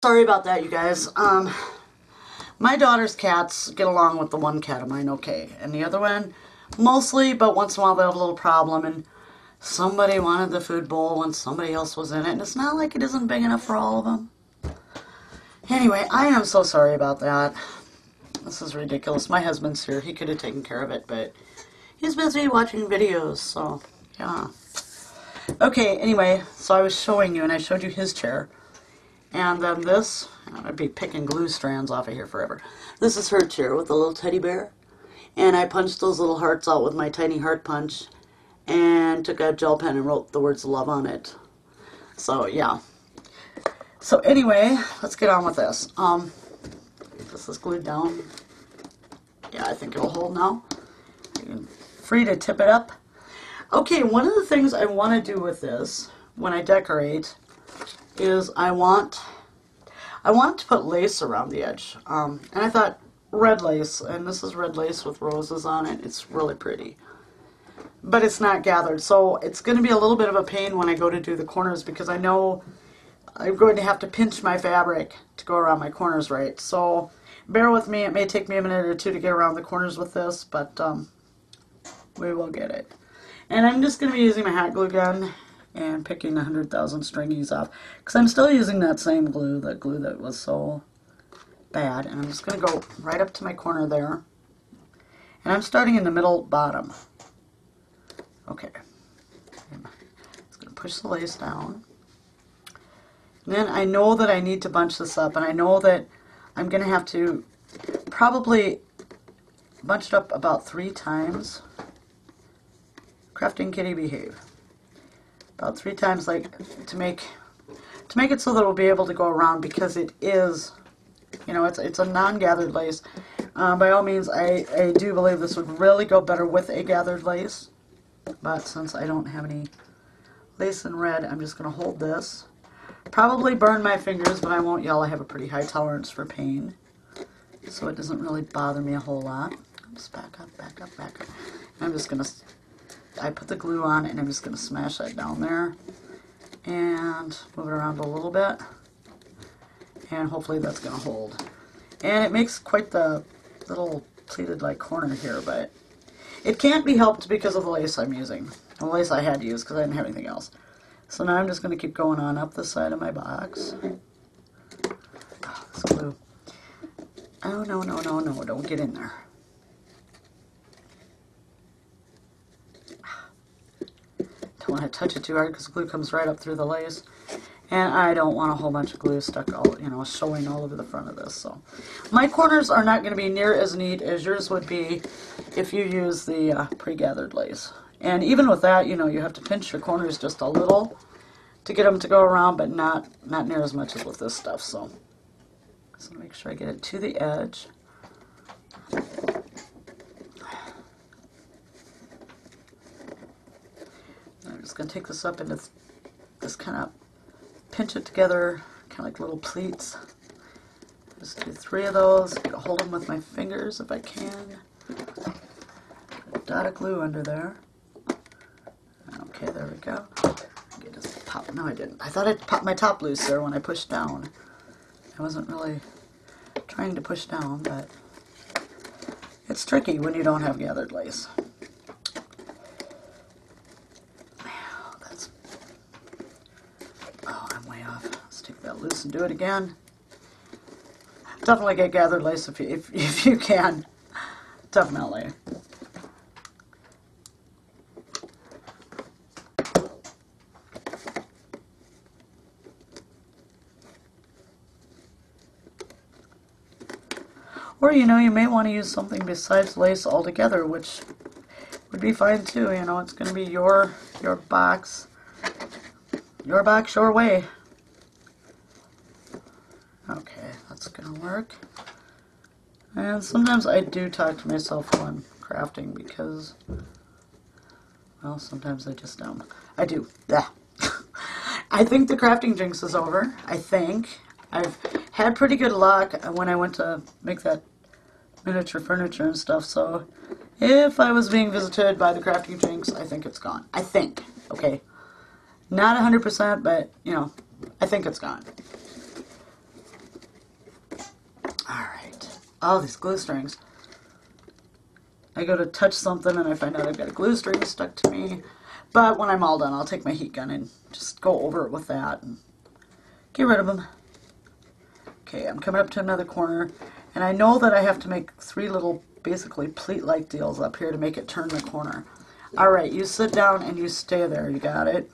Sorry about that, you guys. My daughter's cats get along with the one cat of mine okay, and the other one mostly, but once in a while they have a little problem, and somebody wanted the food bowl and somebody else was in it, and it's not like it isn't big enough for all of them. Anyway, I am so sorry about that. This is ridiculous. My husband's here. He could have taken care of it, but he's busy watching videos, so yeah. Okay, anyway, so I was showing you, and I showed you his chair. And then this, I'd be picking glue strands off of here forever. This is her chair with a little teddy bear. And I punched those little hearts out with my tiny heart punch. And took a gel pen and wrote the words love on it. So, yeah. So, anyway, let's get on with this. This is glued down. Yeah, I think it'll hold now. You're free to tip it up. Okay, one of the things I want to do with this, when I decorate, is I want to put lace around the edge. And I thought red lace, and this is red lace with roses on it. It's really pretty. But it's not gathered, so it's going to be a little bit of a pain when I go to do the corners, because I know I'm going to have to pinch my fabric to go around my corners right. So bear with me. It may take me a minute or two to get around the corners with this, but we will get it. And I'm just going to be using my hot glue gun and picking 100,000 stringies off, because I'm still using that same glue, the glue that was so bad. And I'm just going to go right up to my corner there. And I'm starting in the middle bottom. Okay. I'm just going to push the lace down. And then I know that I need to bunch this up, and I know that I'm going to have to probably bunch it up about 3 times. Crafting Kitty behave. About 3 times, like, to make it so that it'll be able to go around, because it is, you know, it's a non-gathered lace. By all means, I do believe this would really go better with a gathered lace, but since I don't have any lace in red, I'm just going to hold this. Probably burn my fingers, but I won't yell. I have a pretty high tolerance for pain, so it doesn't really bother me a whole lot. Just back up, back up, back up. I'm just going to... I put the glue on, and I'm just going to smash that down there and move it around a little bit, and hopefully that's going to hold. And it makes quite the little pleated like corner here, but it can't be helped because of the lace I'm using. The lace I had to use because I didn't have anything else. So now I'm just going to keep going on up the side of my box. Oh, this glue. Oh, no, no, no, no, don't get in there. Don't want to touch it too hard because the glue comes right up through the lace, and I don't want a whole bunch of glue stuck all, you know, showing all over the front of this. So my corners are not going to be near as neat as yours would be if you use the pre-gathered lace. And even with that, you know, you have to pinch your corners just a little to get them to go around, but not near as much as with this stuff. So make sure I get it to the edge. I'm just going to take this up into this kind of pinch it together, kind of like little pleats. Just do 3 of those. Hold them with my fingers if I can. Put a dot of glue under there. Okay, there we go. Get this pop. No, I didn't. I thought I'd pop my top loose there when I pushed down. I wasn't really trying to push down, but it's tricky when you don't have gathered lace. Loose and do it again. Definitely get gathered lace if you can. Definitely. Or, you know, you may want to use something besides lace altogether, which would be fine too. You know, it's going to be your box. Your box, your way. Okay, that's going to work. And sometimes I do talk to myself while I'm crafting because, well, sometimes I just don't. I do. Yeah. I think the crafting jinx is over. I think. I've had pretty good luck when I went to make that miniature furniture and stuff, so if I was being visited by the crafting jinx, I think it's gone. I think. Okay. Not 100%, but, you know, I think it's gone. Oh, these glue strings. I go to touch something and I find out I've got a glue string stuck to me. But when I'm all done, I'll take my heat gun and just go over it with that and get rid of them. Okay, I'm coming up to another corner, and I know that I have to make 3 little, basically pleat-like deals up here to make it turn the corner. Alright, you sit down and you stay there. You got it?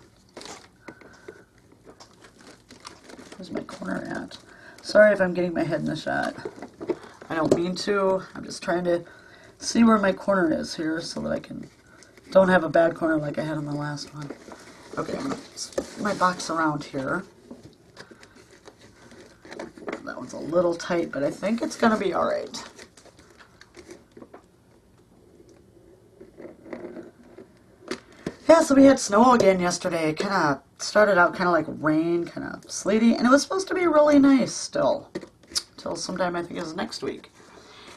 Where's my corner at? Sorry if I'm getting my head in the shot. I don't mean to. I'm just trying to see where my corner is here so that I don't have a bad corner like I had on the last one. Okay, I'm going to spin my box around here. That one's a little tight, but I think it's going to be alright. Yeah, so we had snow again yesterday. It kind of started out kind of like rain, kind of sleety, and it was supposed to be really nice still. Till sometime, I think it was next week.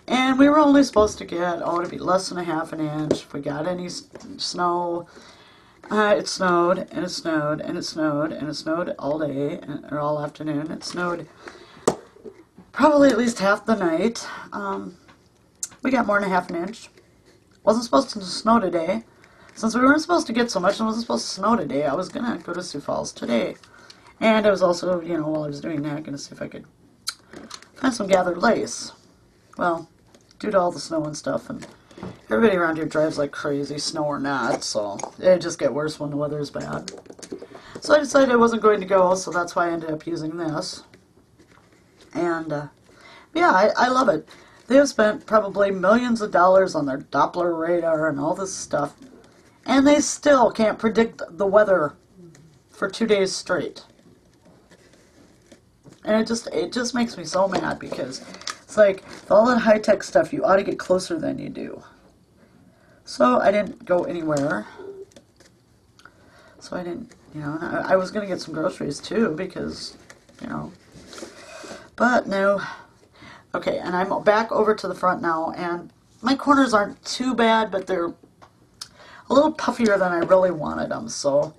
And we were only supposed to get, it'd be less than a half an inch. If we got any snow, it snowed, and it snowed, and it snowed, and it snowed all day, or all afternoon. It snowed probably at least half the night. We got more than a half an inch. Wasn't supposed to snow today. Since we weren't supposed to get so much and wasn't supposed to snow today, I was going to go to Sioux Falls today. And I was also, while I was doing that, going to see if I could find some gathered lace. Well, due to all the snow and stuff, and everybody around here drives like crazy, snow or not, so it just get worse when the weather is bad. So I decided I wasn't going to go, so that's why I ended up using this. And, yeah, I love it. They have spent probably millions of dollars on their Doppler radar and all this stuff, and they still can't predict the weather for 2 days straight. And it just makes me so mad because it's like, with all that high-tech stuff, you ought to get closer than you do. So I didn't go anywhere. So I didn't, I was going to get some groceries too because, but no. Okay, and I'm back over to the front now, and my corners aren't too bad, but they're a little puffier than I really wanted them. So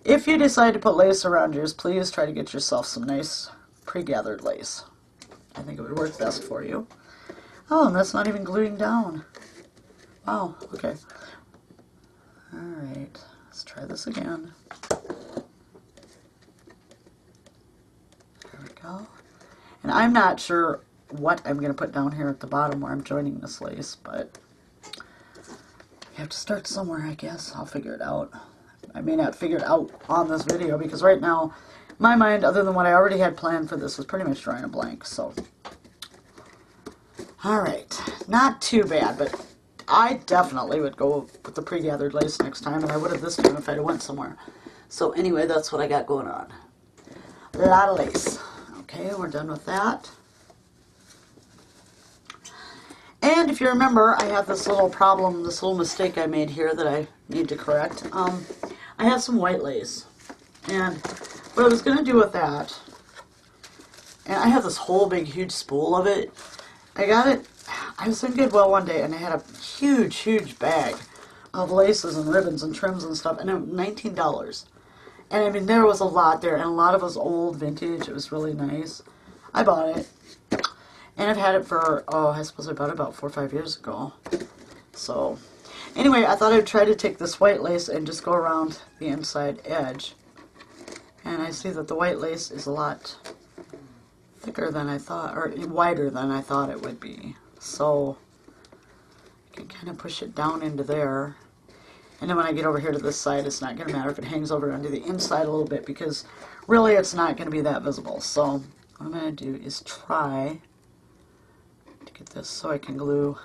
if you decide to put lace around yours, please try to get yourself some nice pre-gathered lace. I think it would work best for you. Oh, and that's not even gluing down. Wow, okay. Alright, let's try this again. There we go. And I'm not sure what I'm going to put down here at the bottom where I'm joining this lace, but you have to start somewhere, I guess. I'll figure it out. I may not figure it out on this video because right now, my mind, other than what I already had planned for this, was pretty much drawing a blank, so. Alright, not too bad, but I definitely would go with the pre-gathered lace next time, and I would have this time if I'd went somewhere. So anyway, that's what I got going on. A lot of lace. Okay, we're done with that. And if you remember, I have this little problem, this little mistake I made here that I need to correct. I have some white lace. And what I was going to do with that, and I have this whole big, huge spool of it. I got it, I was in Goodwill one day, and I had a huge, huge bag of laces and ribbons and trims and stuff, and it was $19. And I mean, there was a lot there, and a lot of it was old, vintage. It was really nice. I bought it. And I've had it for, I suppose I bought it about 4 or 5 years ago. So, anyway, I thought I'd try to take this white lace and just go around the inside edge. And I see that the white lace is a lot thicker than I thought, or wider than I thought it would be. So, I can kind of push it down into there. And then when I get over here to this side, it's not going to matter if it hangs over onto the inside a little bit, because really it's not going to be that visible. So, what I'm going to do is try to get this so I can glue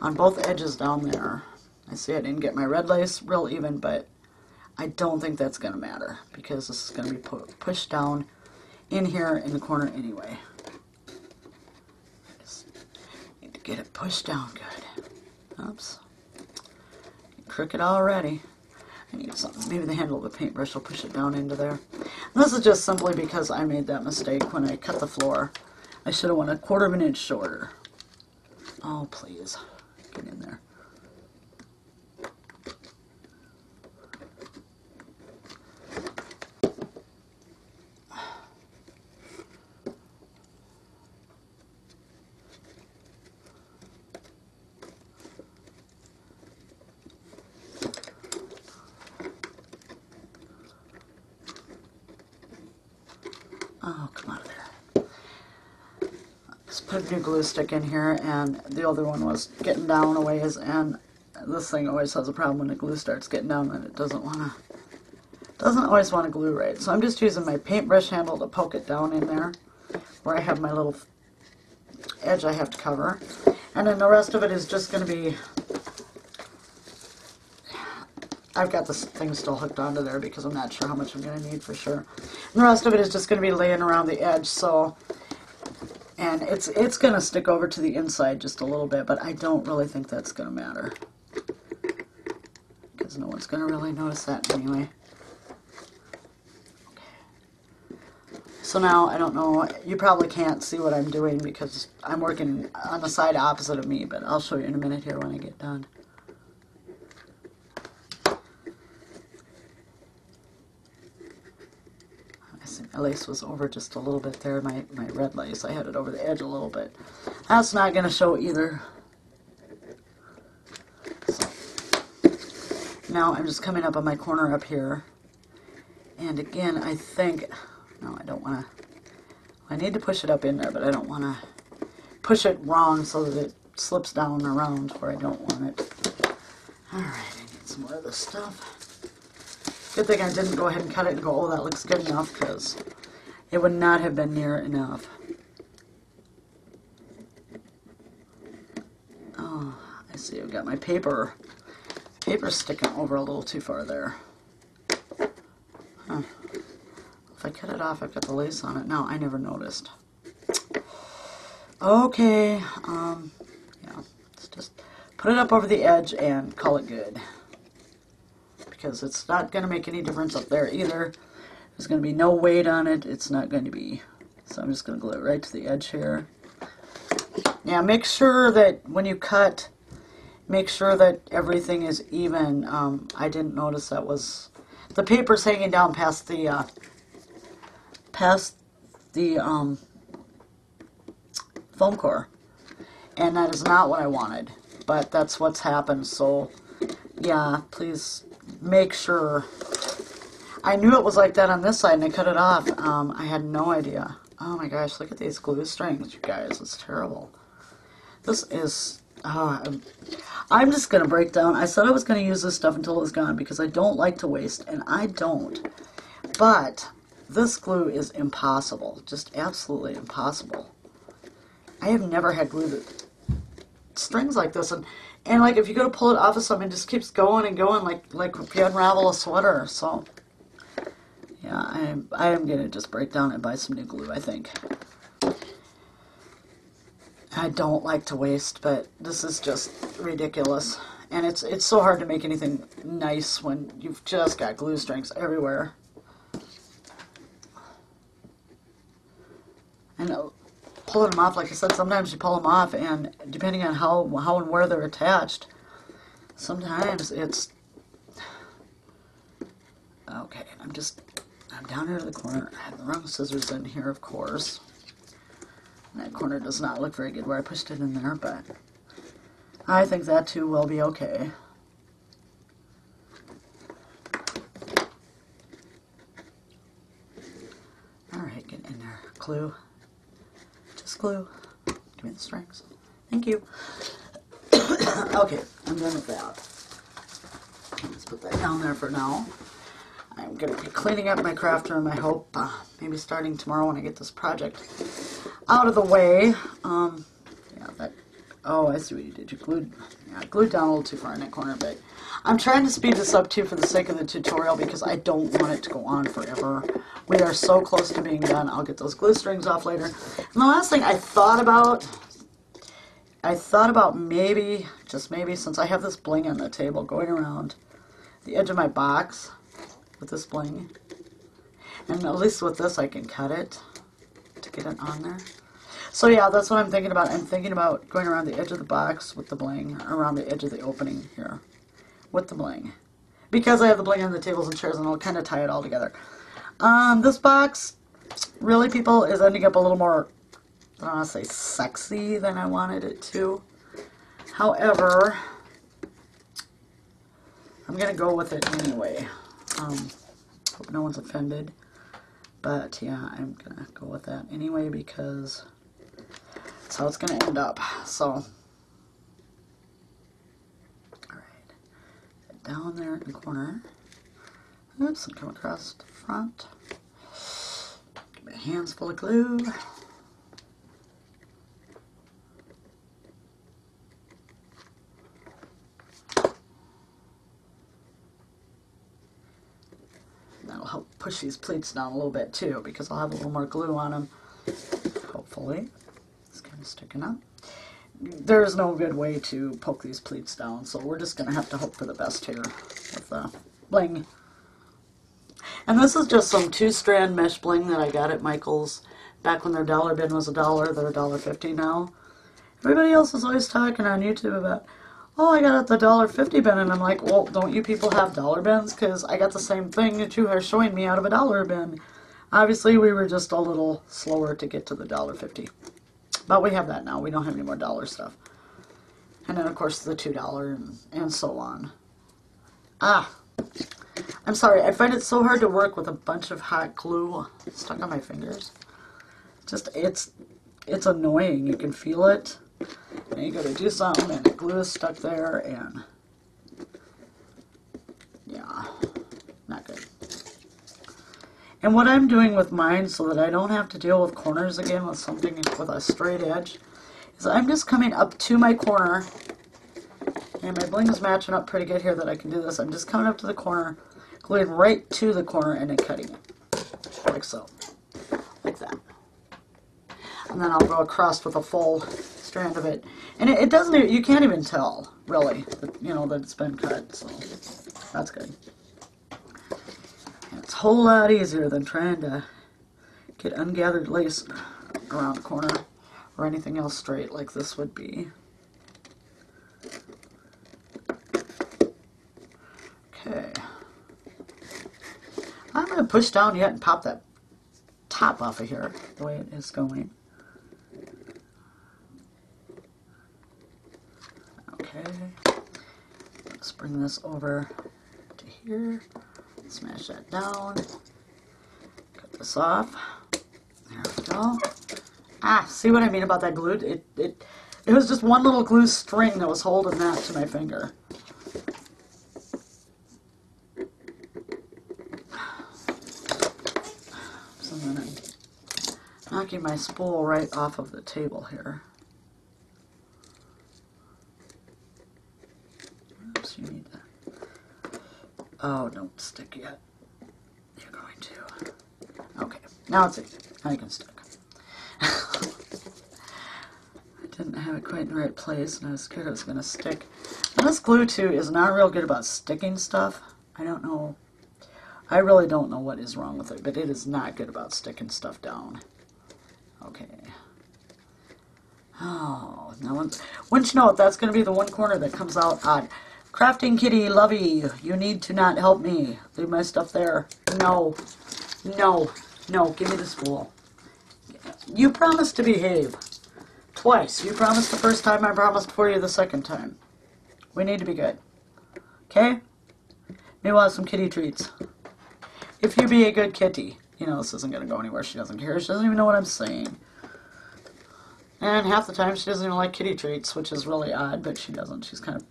on both edges down there. I see I didn't get my red lace real even, but I don't think that's going to matter because this is going to be pushed down in here in the corner anyway. I just need to get it pushed down good. Oops. Crooked already. I need something. Maybe the handle of the paintbrush will push it down into there. And this is just simply because I made that mistake when I cut the floor. I should have went 1/4 of an inch shorter. Oh, please. Get in there. Oh, come out of there. Just put a new glue stick in here, and the other one was getting down a ways, and this thing always has a problem when the glue starts getting down, and it doesn't always want to glue right. So I'm just using my paintbrush handle to poke it down in there where I have my little edge I have to cover. And then the rest of it is just going to be, I've got this thing still hooked onto there because I'm not sure how much I'm going to need for sure. And the rest of it is just going to be laying around the edge, so, and it's going to stick over to the inside just a little bit, but I don't really think that's going to matter because no one's going to really notice that anyway. So now, I don't know, you probably can't see what I'm doing because I'm working on the side opposite of me, but I'll show you in a minute here when I get done. I think my lace was over just a little bit there, my red lace. I had it over the edge a little bit. That's not going to show either. So, now I'm just coming up on my corner up here. And again, I think... No, I don't want to, I need to push it up in there, but I don't want to push it wrong so that it slips down around where I don't want it. Alright, I need some more of this stuff. Good thing I didn't go ahead and cut it and go, oh, that looks good enough, because it would not have been near enough. Oh, I see, I've got my paper sticking over a little too far there. Huh. If I cut it off, I've got the lace on it. No, I never noticed. Okay, yeah, let's just put it up over the edge and call it good. Because it's not going to make any difference up there either. There's going to be no weight on it. It's not going to be. So I'm just going to glue it right to the edge here. Yeah, make sure that when you cut, make sure that everything is even. I didn't notice that was, the paper's hanging down past the foam core, and that is not what I wanted, but that's what's happened. So yeah, please make sure. I knew it was like that on this side and I cut it off. I had no idea. Oh my gosh, look at these glue strings, you guys. It's terrible. This is I'm just gonna break down. I said I was gonna use this stuff until it was gone because I don't like to waste, and I don't, but this glue is impossible. Just absolutely impossible. I have never had glue that strings like this, and like if you go to pull it off of something, it just keeps going and going like if you unravel a sweater. So yeah, I am gonna just break down and buy some new glue, I think. I don't like to waste, but this is just ridiculous. And it's so hard to make anything nice when you've just got glue strings everywhere. And pulling them off, like I said, sometimes you pull them off, and depending on how and where they're attached, sometimes it's... Okay, I'm down here to the corner. I have the wrong scissors in here, of course. That corner does not look very good where I pushed it in there, but I think that too will be okay. Alright, get in there. Glue. Just glue. Give me the strings. Thank you. Okay, I'm done with that. Let's put that down there for now. I'm going to be cleaning up my craft room, I hope, maybe starting tomorrow when I get this project out of the way. Yeah, that, oh, I see what you did. You glued, yeah, glued down a little too far in that corner, but I'm trying to speed this up too for the sake of the tutorial because I don't want it to go on forever. We are so close to being done. I'll get those glue strings off later. And the last thing I thought about maybe, just maybe, since I have this bling on the table going around the edge of my box with this bling, and at least with this I can cut it to get it on there. So yeah, that's what I'm thinking about. I'm thinking about going around the edge of the box with the bling, around the edge of the opening here with the bling, because I have the bling on the tables and chairs, and I'll kind of tie it all together. This box, really, people, is ending up a little more, I don't want to say sexy than I wanted it to. However, I'm going to go with it anyway. Hope no one's offended. But yeah, I'm gonna go with that anyway because that's how it's gonna end up. So, alright, down there in the corner. Oops, and come across the front. Get my hands full of glue. That'll help push these pleats down a little bit too, because I'll have a little more glue on them, hopefully. It's kind of sticking up. There's no good way to poke these pleats down, so we're just going to have to hope for the best here with the bling. And this is just some 2-strand mesh bling that I got at Michael's back when their dollar bin was $1. They're $1.50 now. Everybody else is always talking on YouTube about, oh, I got it at the $1.50 bin, and I'm like, well, don't you people have dollar bins? Because I got the same thing that you are showing me out of a dollar bin. Obviously, we were just a little slower to get to the $1.50. But we have that now. We don't have any more dollar stuff. And then, of course, the $2 and so on. Ah, I'm sorry. I find it so hard to work with a bunch of hot glue stuck on my fingers. Just, it's annoying. You can feel it. And you go to do something and the glue is stuck there and yeah, not good. And what I'm doing with mine so that I don't have to deal with corners again with something with a straight edge is I'm just coming up to my corner, and my bling is matching up pretty good here that I can do this. I'm just coming up to the corner, gluing right to the corner and then cutting it like so, like that. And then I'll go across with a full strand of it. And it doesn't, you can't even tell, really, you know, that it's been cut, so that's good. And it's a whole lot easier than trying to get ungathered lace around the corner or anything else straight like this would be. Okay. I'm going to push down yet and pop that top off of here the way it is going. Okay, let's bring this over to here, smash that down, cut this off, there we go. Ah, see what I mean about that glue? It was just one little glue string that was holding that to my finger. So then I'm knocking my spool right off of the table here. You need that. Oh, don't stick yet. You're going to. Okay, now it's in. Now you can stick. I didn't have it quite in the right place, and I was scared it was going to stick. And this glue, too, is not real good about sticking stuff. I don't know. I really don't know what is wrong with it, but it is not good about sticking stuff down. Okay. Oh, now once you know it, that's going to be the one corner that comes out odd. Crafting Kitty, lovey, you need to not help me. Leave my stuff there. No. No. No, give me the spool. You promised to behave. Twice. You promised the first time, I promised for you the second time. We need to be good. Okay? Maybe we'll have some kitty treats. If you be a good kitty. You know, this isn't going to go anywhere. She doesn't care. She doesn't even know what I'm saying. And half the time she doesn't even like kitty treats, which is really odd, but she doesn't. She's kind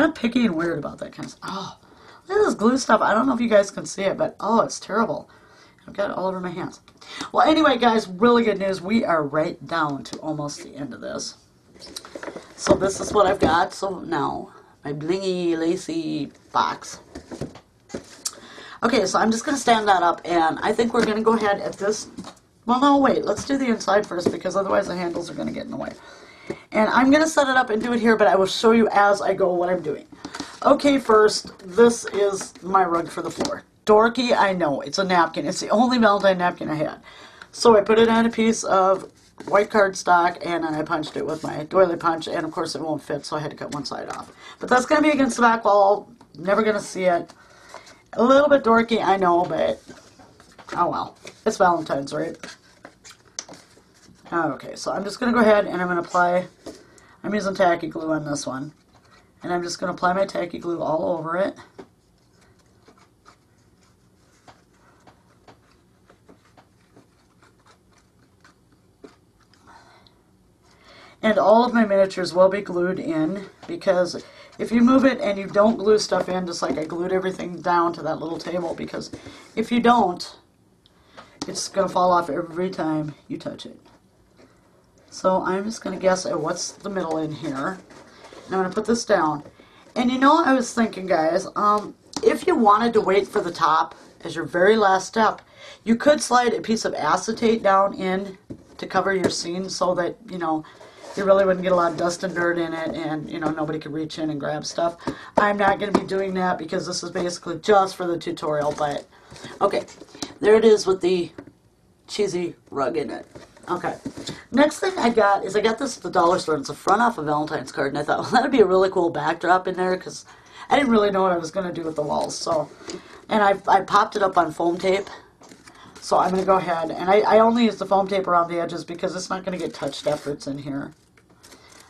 of picky and weird about that kind of stuff. Oh, look at this glue stuff. I don't know if you guys can see it, but oh, it's terrible. I've got it all over my hands. Well, anyway, guys, really good news. We are right down to almost the end of this. So this is what I've got. So now, my blingy, lacy box. Okay, so I'm just going to stand that up, and I think we're going to go ahead at this. Well, no, wait. Let's do the inside first, because otherwise the handles are going to get in the way. And I'm going to set it up and do it here, but I will show you as I go what I'm doing. Okay, first, this is my rug for the floor. Dorky, I know. It's a napkin. It's the only Valentine napkin I had. So I put it on a piece of white cardstock, and then I punched it with my doily punch, and of course it won't fit, so I had to cut one side off. But that's going to be against the back wall. Never going to see it. A little bit dorky, I know, but oh well. It's Valentine's, right? Okay, so I'm just going to go ahead and I'm going to apply, I'm using tacky glue on this one. And I'm just going to apply my tacky glue all over it. And all of my miniatures will be glued in, because if you move it and you don't glue stuff in, just like I glued everything down to that little table, because if you don't, it's going to fall off every time you touch it. So I'm just going to guess at what's the middle in here. And I'm going to put this down. And you know, I was thinking, guys, if you wanted to wait for the top as your very last step, you could slide a piece of acetate down in to cover your scene so that, you know, you really wouldn't get a lot of dust and dirt in it, and, you know, nobody could reach in and grab stuff. I'm not going to be doing that because this is basically just for the tutorial, but, okay, there it is with the cheesy rug in it. Okay, next thing I got is I got this at the dollar store, and it's a front off a Valentine's card, and I thought, well, that would be a really cool backdrop in there, because I didn't really know what I was going to do with the walls, so, and I popped it up on foam tape. So I'm going to go ahead, and I only use the foam tape around the edges because it's not going to get touched after it's in here.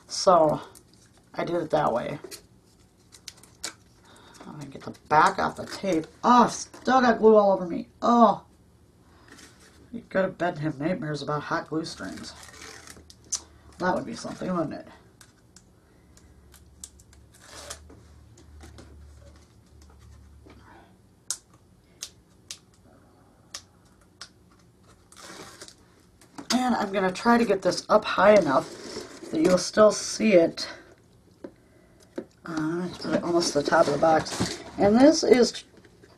So I did it that way. I'm going to get the back off the tape. Oh, still got glue all over me. Oh, you go to bed and have nightmares about hot glue strings. That would be something, wouldn't it? And I'm going to try to get this up high enough that you'll still see it. Almost the top of the box. And this is,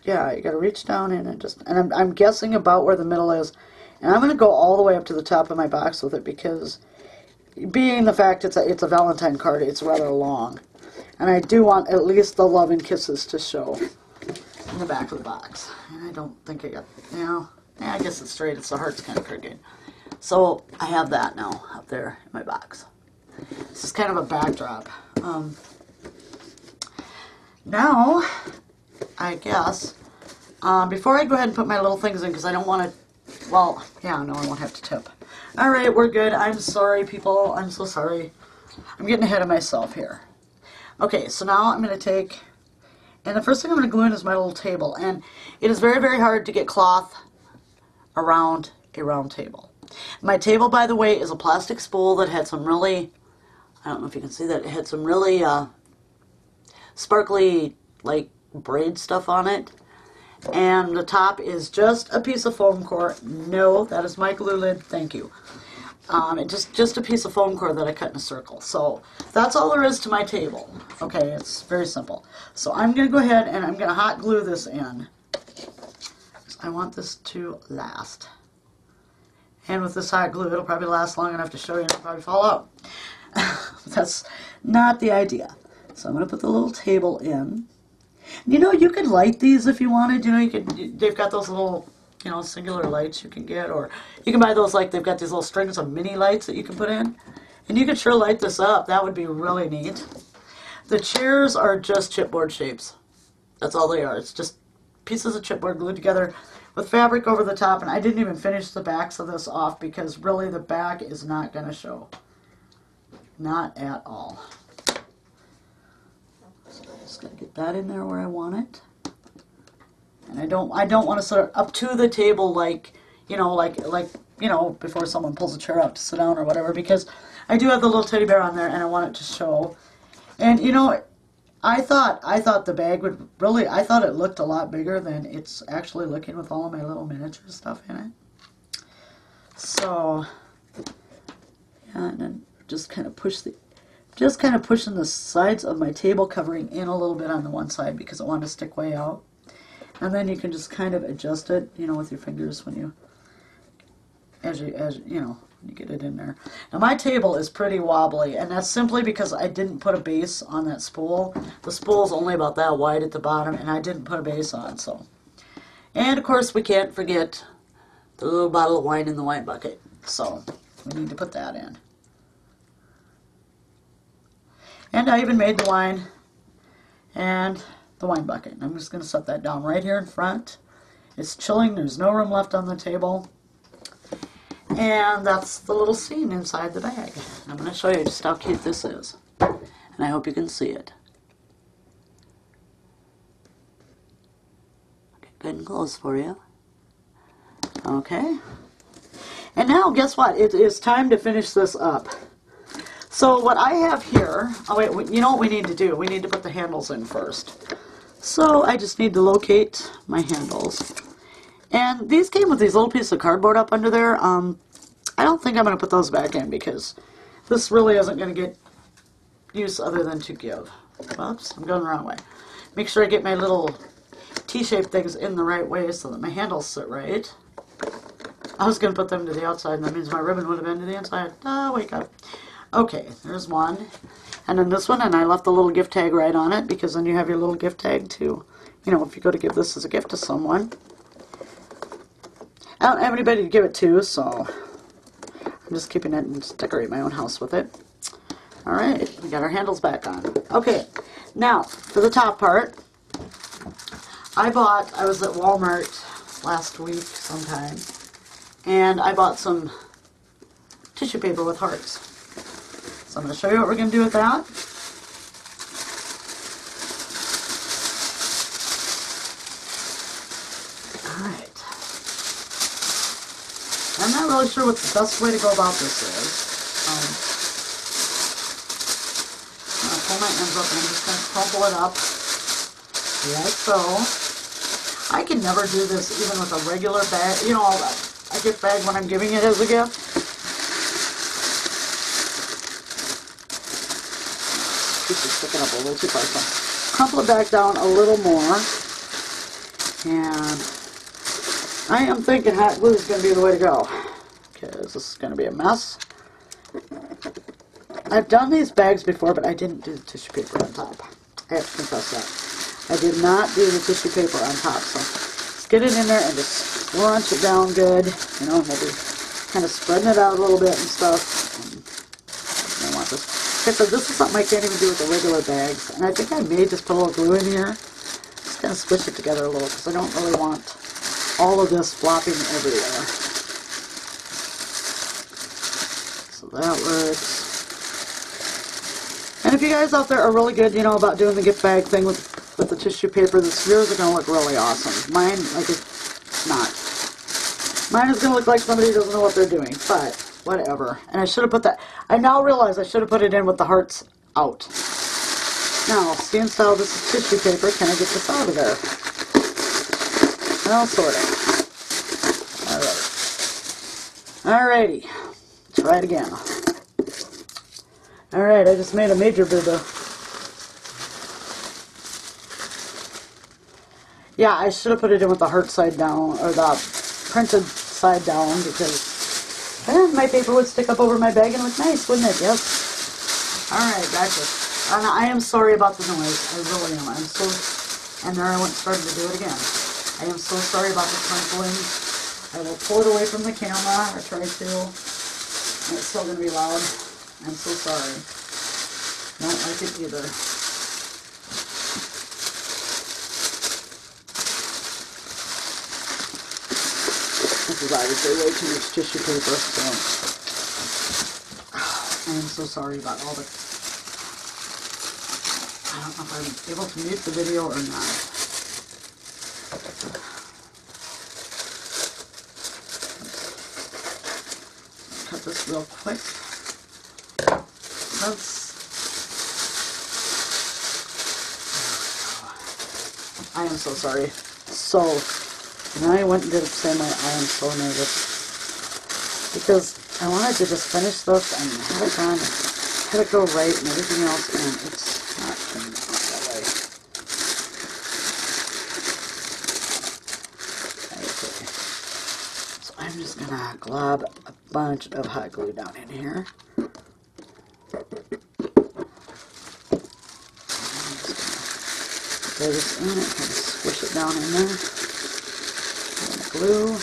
yeah, you got to reach down in and just, and I'm guessing about where the middle is. And I'm going to go all the way up to the top of my box with it because, being the fact it's a Valentine card, it's rather long. And I do want at least the love and kisses to show in the back of the box. And I don't think I got, you know, yeah, I guess it's straight. It's the heart's kind of crooked. So I have that now up there in my box. This is kind of a backdrop. Now, I guess, before I go ahead and put my little things in, because I don't want to, well, yeah, no, I won't have to tip. All right, we're good. I'm sorry, people. I'm so sorry. I'm getting ahead of myself here. Okay, so now I'm going to take, and the first thing I'm going to glue in is my little table. And it is very, very hard to get cloth around a round table. My table, by the way, is a plastic spool that had some really, I don't know if you can see that, it had some really sparkly, like, braid stuff on it. And the top is just a piece of foam core. No, that is my glue lid, thank you. Just a piece of foam core that I cut in a circle. So that's all there is to my table. Okay, it's very simple. So I'm going to go ahead and I'm going to hot glue this in. I want this to last. And with this hot glue, it'll probably last long enough to show you and it'll probably fall out. That's not the idea. So I'm going to put the little table in. You know, you could light these if you wanted. You know, you could. They've got those little, you know, singular lights you can get, or you can buy those, like, they've got these little strings of mini lights that you can put in. And you could sure light this up. That would be really neat. The chairs are just chipboard shapes. That's all they are. It's just pieces of chipboard glued together with fabric over the top, and I didn't even finish the backs of this off because really the back is not going to show. Not at all. So I just got to get that in there where I want it. And I don't want to sort of up to the table like, you know, like you know, before someone pulls a chair out to sit down or whatever, because I do have the little teddy bear on there and I want it to show. And you know, I thought the bag would really, I thought it looked a lot bigger than it's actually looking with all of my little miniature stuff in it. So, yeah, and then just kind of pushing the sides of my table covering in a little bit on the one side because I want to stick way out. And then you can just kind of adjust it, you know, with your fingers when you, as you know, you get it in there. Now my table is pretty wobbly, and that's simply because I didn't put a base on that spool. The spool's only about that wide at the bottom, and I didn't put a base on, so. And of course we can't forget the little bottle of wine in the wine bucket, so we need to put that in. And I even made the wine and the wine bucket. I'm just going to set that down right here in front. It's chilling, there's no room left on the table. And that's the little scene inside the bag. I'm going to show you just how cute this is. And I hope you can see it. Okay, good and close for you. Okay. And now, guess what? It is time to finish this up. So what I have here, oh wait, you know what we need to do? We need to put the handles in first. So I just need to locate my handles. And these came with these little pieces of cardboard up under there. I don't think I'm going to put those back in because this really isn't going to get use other than to give. Oops, I'm going the wrong way. Make sure I get my little T-shaped things in the right way so that my handles sit right. I was going to put them to the outside, and that means my ribbon would have been to the inside. Ah, wake up. Okay, there's one. And then this one, and I left the little gift tag right on it because then you have your little gift tag too. You know, if you go to give this as a gift to someone. I don't have anybody to give it to, so I'm just keeping it and just decorate my own house with it. Alright, we got our handles back on. Okay, now for the top part, I was at Walmart last week sometime, and I bought some tissue paper with hearts. So I'm going to show you what we're going to do with that. Alright. I'm not really sure what the best way to go about this is. I'm going to pull my ends up and I'm just going to crumple it up like so. I can never do this even with a regular bag, you know, a gift bag when I'm giving it as a gift. This is sticking up a little too far, so crumple it back down a little more. And I am thinking hot glue is going to be the way to go, because this is going to be a mess. I've done these bags before, but I didn't do the tissue paper on top. I have to confess that. I did not do the tissue paper on top, so let's get it in there and just scrunch it down good. You know, and we'll be kind of spreading it out a little bit and stuff. And I want this. Okay, so this is something I can't even do with the regular bags, and I think I may just put a little glue in here. Just kind of squish it together a little, because I don't really want all of this flopping everywhere. So that works. And if you guys out there are really good, you know, about doing the gift bag thing with the tissue paper, yours are going to look really awesome. Mine, like, it's not. Mine is going to look like somebody who doesn't know what they're doing, but whatever. And I should have put that, I now realize I should have put it in with the hearts out. Now, seeing how this is tissue paper, can I get this out of there? Well, sort of. Alright. Alrighty. Try it again. Alright, I just made a major boo-boo. Yeah, I should have put it in with the heart side down, or the printed side down, because then my paper would stick up over my bag and look nice, wouldn't it? Yes. Alright, gotcha. And I am sorry about the noise. I really am. I'm so... And there I went started to do it again. I am so sorry about the crinkling. I will pull it away from the camera, or try to. And it's still going to be loud. I'm so sorry. Don't like it either. This is obviously way too much tissue paper, so I am so sorry about all the... I don't know if I'm able to mute the video or not. Cut this real quick. I am so sorry. So, and I went and did it same way. I am so nervous. Because I wanted to just finish this and have it done, have it go right and everything else, and it's not turning out that way. Okay. So I'm just gonna glob a bunch of hot glue down in here. Throw this in and kind of squish it down in there. And the glue.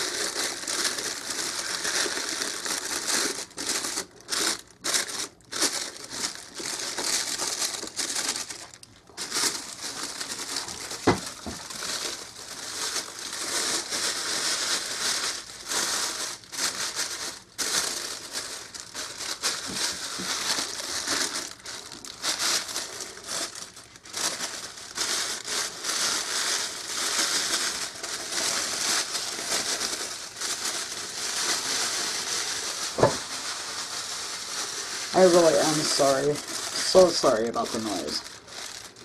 I really am sorry. So sorry about the noise.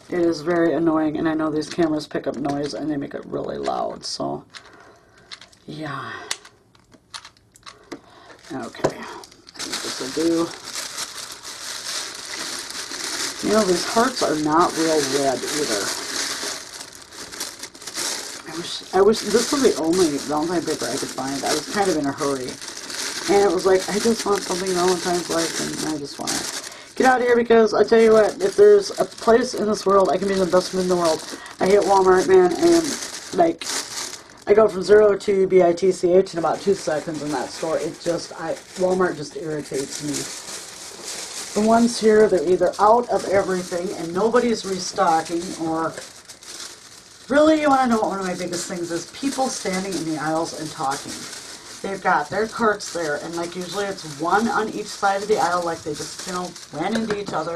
It is very annoying, and I know these cameras pick up noise and they make it really loud, so yeah. Okay, I think this will do. You know, these hearts are not real red either. I wish this was the only Valentine paper I could find. I was kind of in a hurry. And it was like, I just want something Valentine's like, and I just want to get out of here because I tell you what, if there's a place in this world I can be in the best mood in the world, I hit Walmart, man, and like, I go from 0 to BITCH in about 2 seconds in that store. It just, Walmart just irritates me. The ones here, they're either out of everything and nobody's restocking, or really, you want to know what one of my biggest things is? People standing in the aisles and talking. They've got their carts there, and like usually it's one on each side of the aisle, like they just, you know, ran into each other.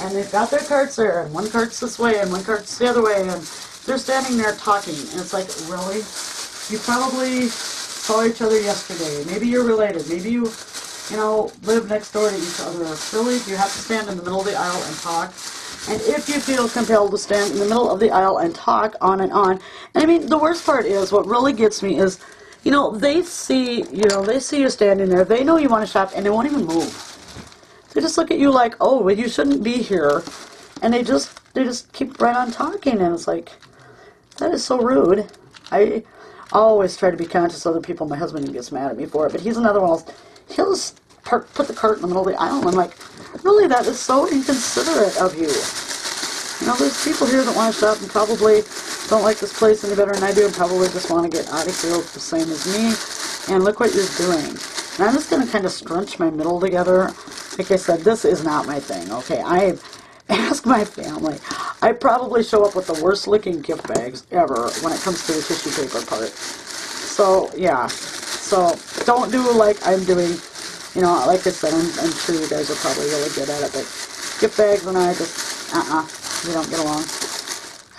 And they've got their carts there, and one cart's this way, and one cart's the other way, and they're standing there talking. And it's like, really? You probably saw each other yesterday. Maybe you're related. Maybe you know, live next door to each other. Really? Do you have to stand in the middle of the aisle and talk? And if you feel compelled to stand in the middle of the aisle and talk on and on, and I mean, the worst part is, what really gets me is, you know, they see you standing there, they know you want to shop, and they won't even move. They just look at you like, oh, well, you shouldn't be here, and they just keep right on talking, and it's like, that is so rude. I always try to be conscious of other people. My husband gets mad at me for it, but he's another one. He'll just put the cart in the middle of the aisle, and I'm like, really, that is so inconsiderate of you. You know, there's people here that want to shop and probably don't like this place any better than I do, and probably just want to get out of here the same as me. And look what you're doing. And I'm just going to kind of scrunch my middle together. Like I said, this is not my thing, okay? I ask my family. I probably show up with the worst looking gift bags ever when it comes to the tissue paper part. So, yeah. So, don't do like I'm doing. You know, like I said, I'm sure you guys are probably really good at it, but gift bags and I just, we don't get along.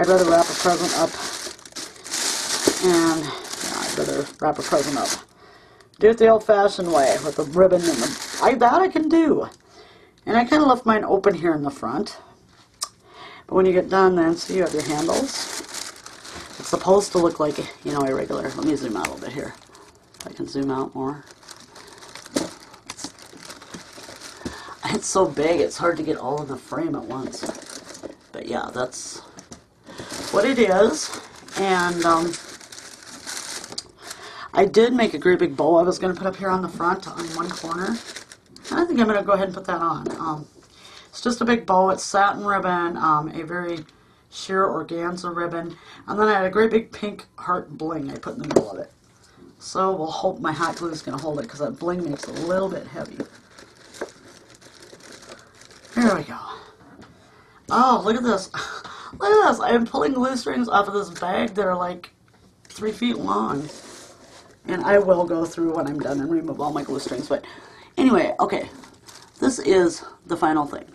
I'd rather wrap a present up, and, yeah, I'd rather wrap a present up. Do it the old-fashioned way, with the ribbon and that I can do. And I kind of left mine open here in the front. But when you get done, then, see, you have your handles. It's supposed to look like, you know, a regular, let me zoom out a little bit here. If I can zoom out more. It's so big, it's hard to get all in the frame at once. But yeah, that's what it is. And I did make a great big bow I was going to put up here on the front on one corner. And I think I'm going to go ahead and put that on. It's just a big bow. It's satin ribbon, a very sheer organza ribbon. And then I had a great big pink heart bling I put in the middle of it. So we'll hope my hot glue is going to hold it, because that bling makes it a little bit heavy. There we go. Oh, look at this. Look at this. I am pulling glue strings off of this bag that are like 3 feet long. And I will go through when I'm done and remove all my glue strings. But anyway, okay. This is the final thing.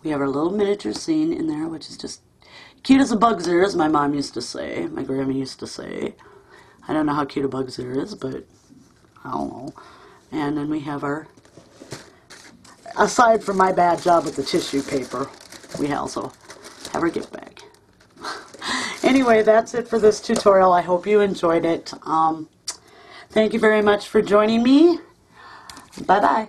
We have our little miniature scene in there, which is just cute as a bug's ear, as my mom used to say. My grandma used to say. I don't know how cute a bug's ear is, but I don't know. And then we have our... Aside from my bad job with the tissue paper, we also have our gift bag. Anyway, that's it for this tutorial. I hope you enjoyed it. Thank you very much for joining me. Bye-bye.